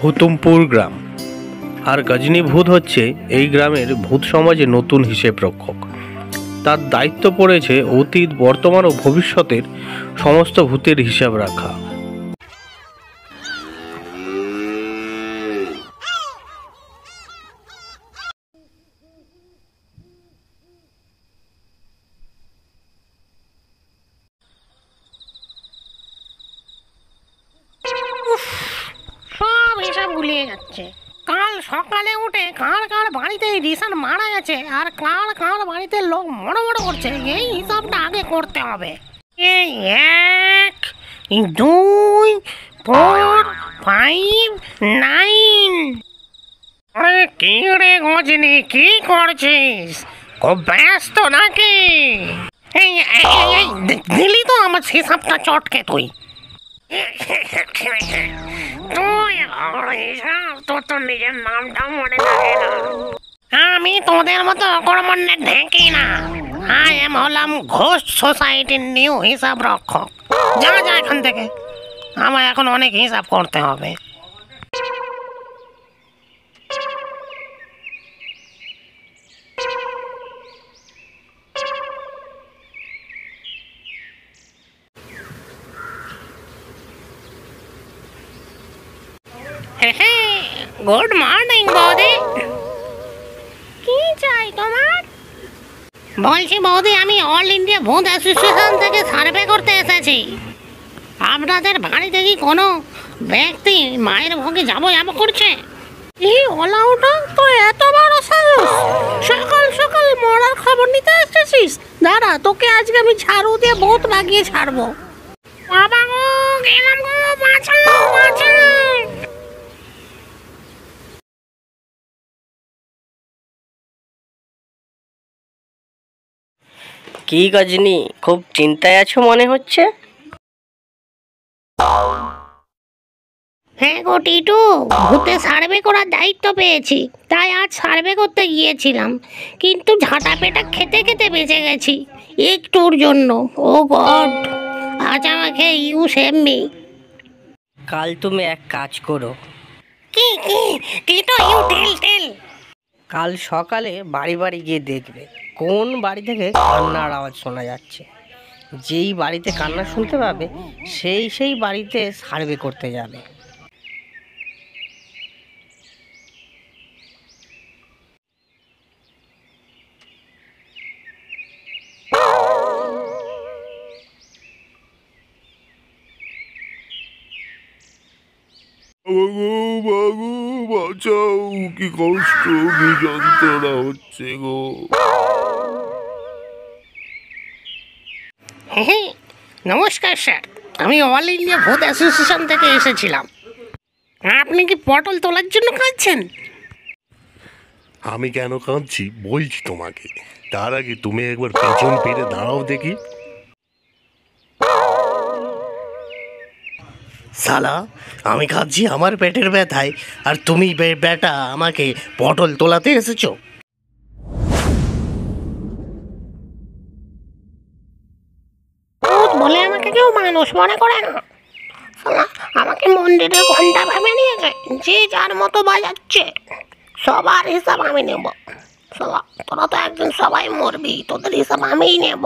হুতুমপুর গ্রাম। আর গজনী ভূত হচ্ছে এই গ্রামের ভূত সমাজে নতুন হিসেব রক্ষক। তার দায়িত্ব পড়েছে অতীত, বর্তমান ও ভবিষ্যতের সমস্ত ভূতের হিসাব রাখা। সব এসব ভুলিয়ে যাচ্ছে। কাল সকালে উঠে কার কার বাড়িতে রিসান মারা গেছে আর কার কার বাড়িতে লোক মড়ো মড়ো করছে, এই হিসাবটা আগে করতে হবে। এই 1 2 4 5 9। আরে কি রে গজনী, কি করছিস? খুব ব্যস্ত নাকি? এই দিলি তো আমার হিসাবটা চটকে তুই। তোর তো নিজের নামটা মনে থাকে না। আমি তোদের মতো অকর্মণ্যে ঢেঁকি না। হলাম ঘোষ সোসাইটির নিউ হিসাব রক্ষক। যা যা এখান থেকে, আমার এখন অনেক হিসাব করতে হবে। গুড মর্নিং বৌদি। কি চাই তোমার? বলছি বৌদি, আমি অল ইন্ডিয়া ভূত অ্যাসোসিয়েশন থেকে সার্ভে করতে এসেছি। আপনাদের বাড়িতে কি কোনো ব্যক্তি মায়ের ভোগে যাবো করছে? এই ওলাউটা তো এত বড় সাহস! সকাল সকাল মরার খবর নিতে এসেছিস? দাঁড়া, তোকে আজকে আমি ঝাড়ু দিয়ে ভূত লাগিয়ে ছাড়বো। বাবা গো, গেলাম গো, বাঁচাও বাঁচাও। কি গজনী, খুব চিন্তায় আছো মনে হচ্ছে? হ্যাঁ গো টিটু, ভূতে সার্ভে করার দায়িত্ব পেয়েছি, তাই আজ সার্ভে করতে গিয়েছিলাম, কিন্তু ঝাঁটা পেটা খেতে খেতে বেঁচে গেছি একটুর জন্য। ও গড, আজ আমাকে ইউ সেভ মি। কাল তুমি এক কাজ করো। কি কি টিটু, ইউ টেল টেল। কাল সকালে বাড়ি বাড়ি গিয়ে দেখবে কোন বাড়ি থেকে কান্নার আওয়াজ শোনা যাচ্ছে। যেই বাড়িতে কান্না শুনতে পাবে সেই বাড়িতে সার্ভে করতে যাবে। বাবু বাঁচাও, কি কষ্ট, কি যন্ত্রণা হচ্ছে গো। হ্যাঁ নমস্কার স্যার, আমি অল ইন্ডিয়া ভূত অ্যাসোসিয়েশন থেকে এসেছিলাম। আপনি কি পটল তোলার জন্য কাঁদছেন? আমি কেন কাঁদছি বলছি তোমাকে, তার আগে তুমি একবার পেছন ফিরে দাঁড়াও দেখি। শালা, আমি খাচ্ছি আমার পেটের ব্যথায়, আর তুমি বেটা আমাকে পটল তোলাতে এসেছো? বলে আমাকে কেউ মানুষ মনে করে না। আমাকে মন্দিরের ঘন্টা ভেবে নিয়েছে, যে যার মতো বাজাচ্ছে। সবার হিসাব আমি নেব। তোরা তো একদিন সবাই মরবি, তোদের হিসাব আমিই নেব।